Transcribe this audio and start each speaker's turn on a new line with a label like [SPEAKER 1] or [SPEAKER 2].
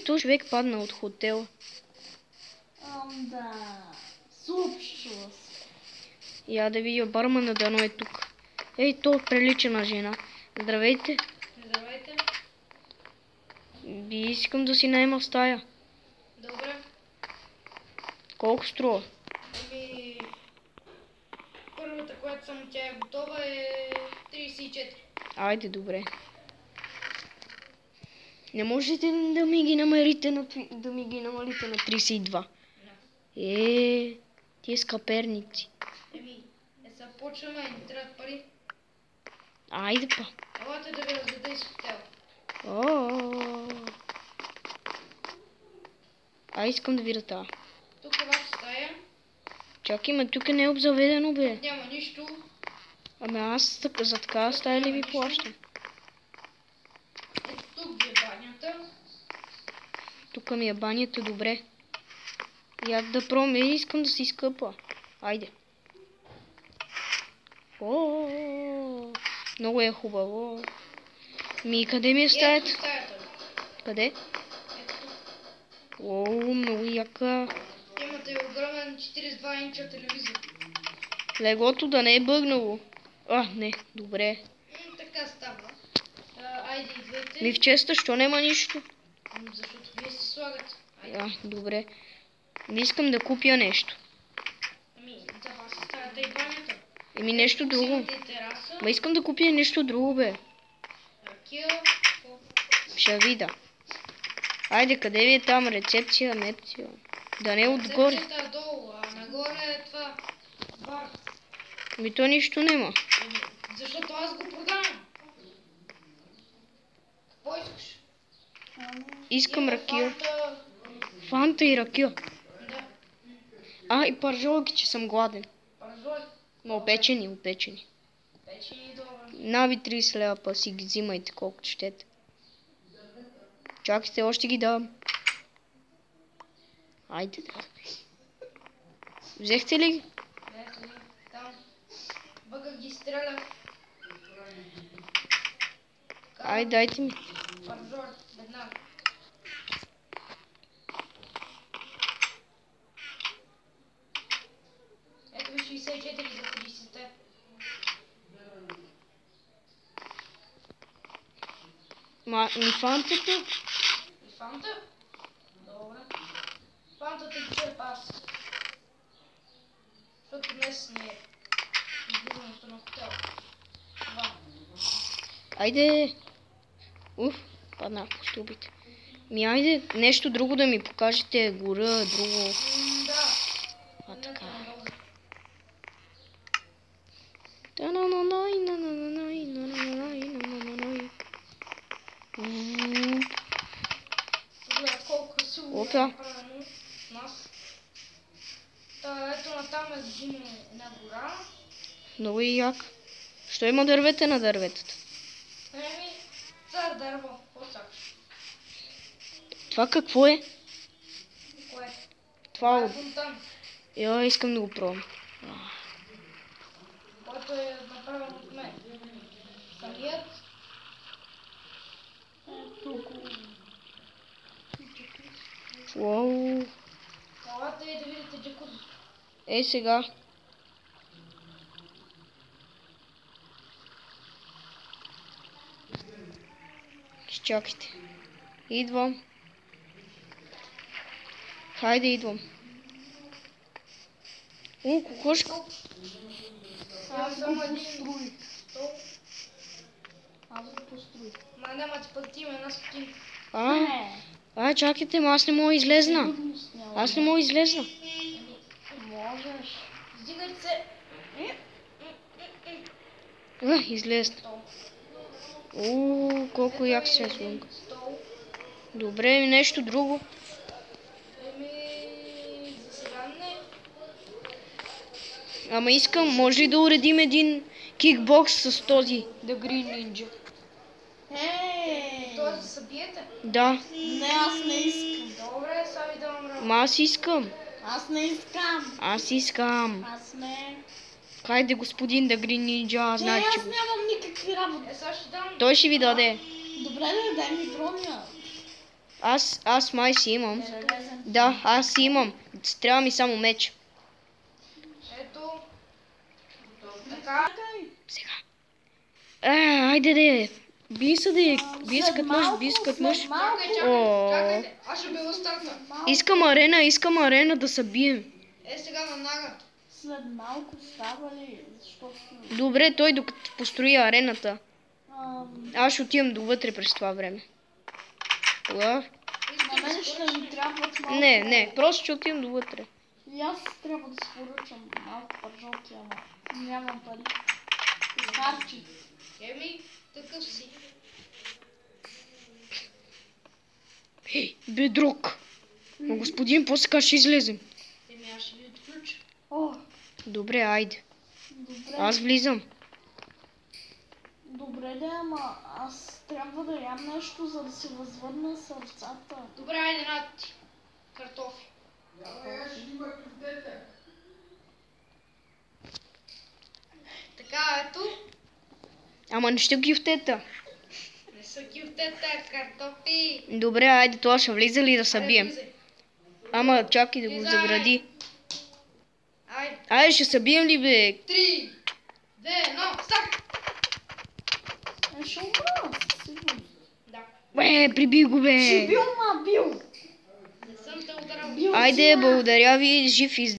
[SPEAKER 1] Той човек падна от хотела.
[SPEAKER 2] Да. Съобщила се.
[SPEAKER 1] Я да видя бармана, дано е тук. То прилича на жена. Здравейте.
[SPEAKER 3] Здравейте.
[SPEAKER 1] Искам да си наема стая.
[SPEAKER 3] Добре.
[SPEAKER 1] Колко струва?
[SPEAKER 3] Първата, която само тя е готова е 34.
[SPEAKER 1] Айде, добре. Не можете да ми ги намалите на 32? Тия скъперници.
[SPEAKER 3] Сега почваме, ни трябват пари.
[SPEAKER 1] Айде па.
[SPEAKER 3] Елате да ви разведа из хотел.
[SPEAKER 1] Искам да видя тази.
[SPEAKER 3] Тук е ваша стая.
[SPEAKER 1] Чакай, тук не е обзаведено, бе.
[SPEAKER 3] Няма нищо.
[SPEAKER 1] Аз за такава стая ли ви плащам?
[SPEAKER 3] Ето тук ви е банята.
[SPEAKER 1] Тук ми е банята, добре. Я да пробвам, искам да си изкъпа. Айде. Много е хубаво. Къде ми е стаята?
[SPEAKER 3] Ето стаята.
[SPEAKER 1] Къде?
[SPEAKER 3] Ето тук.
[SPEAKER 1] Много яка.
[SPEAKER 3] Имате огромен 42 инча телевизор.
[SPEAKER 1] Леглото да не е бъгнало. Не, добре.
[SPEAKER 3] Така става. Айде, идвайте.
[SPEAKER 1] В честа, що нема нищо?
[SPEAKER 3] Защото вие се слагате.
[SPEAKER 1] Добре. Искам да купя нещо.
[SPEAKER 3] За вас е стаята и банята.
[SPEAKER 1] Нещо друго.
[SPEAKER 3] Имате тераса.
[SPEAKER 1] Искам да купя нещо друго, бе.
[SPEAKER 3] Ракия.
[SPEAKER 1] Ще видя. Айде, къде ви е там? Рецепция, мепция. Да не е отгоре.
[SPEAKER 3] Рецепцията е долу, а нагоре е това. Бар.
[SPEAKER 1] То нищо нема.
[SPEAKER 3] Защото аз го продавам. Какво искаш?
[SPEAKER 1] Искам ракия. Фанта и ракия.
[SPEAKER 3] Да.
[SPEAKER 1] И пържолки, че съм гладен.
[SPEAKER 3] Пържоли.
[SPEAKER 1] Но опечени.
[SPEAKER 3] Печени добре.
[SPEAKER 1] Нави 30 лева, па си ги взимайте колкото щете. Чакайте, още ги давам. Айде да. Взехте ли ги?
[SPEAKER 3] Ето ли, там. Бъгък ги стреля.
[SPEAKER 1] Айде, дайте ми.
[SPEAKER 3] Пържоли, веднага. Ето ви 64 за 30-те.
[SPEAKER 1] Фантата?
[SPEAKER 3] И фанта? Добре. Фантата ги черпа аз. Защото днес не е излизането на хотел. Това.
[SPEAKER 1] Айде. Паднах по стълбите. Айде, нещо друго да ми покажете. Гора, друго.
[SPEAKER 3] Да.
[SPEAKER 1] Така.
[SPEAKER 3] Гледа колко красиво е направено с нас. Ето натам е една гора.
[SPEAKER 1] Много и як. Що има дървета на дърветата?
[SPEAKER 3] Това е дърво. Какво сакаш?
[SPEAKER 1] Това какво е?
[SPEAKER 3] Кое?
[SPEAKER 1] Това
[SPEAKER 3] е фонтан.
[SPEAKER 1] Искам да го пробвам.
[SPEAKER 3] Който е направен от мен. Самият.
[SPEAKER 1] Уау.
[SPEAKER 3] Елате и да видите джакузи.
[SPEAKER 1] Сега. Чакайте. Идвам. Хайде, идвам. Кокошка.
[SPEAKER 3] Аз само един стол. Аз го построих. Няма ти платим една стотинка.
[SPEAKER 1] Чакайте, аз не мога излезна.
[SPEAKER 3] Можеш. Издигай се.
[SPEAKER 1] Излезна. Колко як се е слънка.
[SPEAKER 3] Стол.
[SPEAKER 1] Добре, нещо друго.
[SPEAKER 3] За сега не.
[SPEAKER 1] Искам, може ли да уредим един кикбокс с този The Green Ninja?
[SPEAKER 3] Той да се биете?
[SPEAKER 1] Да.
[SPEAKER 2] Не, аз не искам.
[SPEAKER 3] Добре, сега ви давам работа.
[SPEAKER 1] Аз искам.
[SPEAKER 2] Аз не искам. Аз не.
[SPEAKER 1] Хайде, господин The Green Ninja, аз знаех, че
[SPEAKER 2] аз нямам никакви работи.
[SPEAKER 3] Сега ще дам.
[SPEAKER 1] Той ще ви даде.
[SPEAKER 2] Добре, дай ми броня.
[SPEAKER 1] Аз май си имам.
[SPEAKER 2] Железен.
[SPEAKER 1] Да, аз си имам. Трябва ми само меч.
[SPEAKER 3] Ето. Така.
[SPEAKER 1] Сега. Айде де. Би се де. Би се
[SPEAKER 2] След
[SPEAKER 1] като мъж,
[SPEAKER 2] малко,
[SPEAKER 1] би се като
[SPEAKER 2] след
[SPEAKER 1] мъж.
[SPEAKER 2] малко.
[SPEAKER 3] Чакайте. Аз ще била стартна.
[SPEAKER 1] Искам арена да се бием.
[SPEAKER 3] Сега веднага.
[SPEAKER 2] След малко става ли? Защото...
[SPEAKER 1] Добре, той докато построи арената.
[SPEAKER 2] ам,
[SPEAKER 1] Аз ще отивам довътре през това време.
[SPEAKER 2] На мен ще ми трябват малко.
[SPEAKER 1] Не, просто ще отивам довътре.
[SPEAKER 2] И аз трябва да си поръчам малко пържолки, ама нямам пари. Изхарчи.
[SPEAKER 3] Еми, такъв си.
[SPEAKER 1] Бедрок. Но господин, после как ще излезем?
[SPEAKER 3] Еми, аз ще ви отключа.
[SPEAKER 2] О,
[SPEAKER 1] Добре, айде.
[SPEAKER 2] добре.
[SPEAKER 1] Аз влизам.
[SPEAKER 2] Добре да, ама аз трябва да ям нещо, за да си възвърна сърцата.
[SPEAKER 3] Добре, айде на ти. Картофи. Така, ето.
[SPEAKER 1] Ама не ще гифтета.
[SPEAKER 3] Не са кюфтета, картофи.
[SPEAKER 1] Добре, айде, това ще влиза ли да се бием?
[SPEAKER 3] Влизай.
[SPEAKER 1] Ама чакай да го
[SPEAKER 3] Влизай.
[SPEAKER 1] загради.
[SPEAKER 3] Айде.
[SPEAKER 1] Айде, ще се бием ли, бе?
[SPEAKER 3] 3, 2, 1, старт!
[SPEAKER 2] Ще умра, със сигурност.
[SPEAKER 3] Да.
[SPEAKER 1] Приби го, бе.
[SPEAKER 2] Бил, ма, бил.
[SPEAKER 3] Не съм те ударал.
[SPEAKER 2] Бил
[SPEAKER 1] Айде,
[SPEAKER 2] си, ма.
[SPEAKER 1] благодаря ви, жив и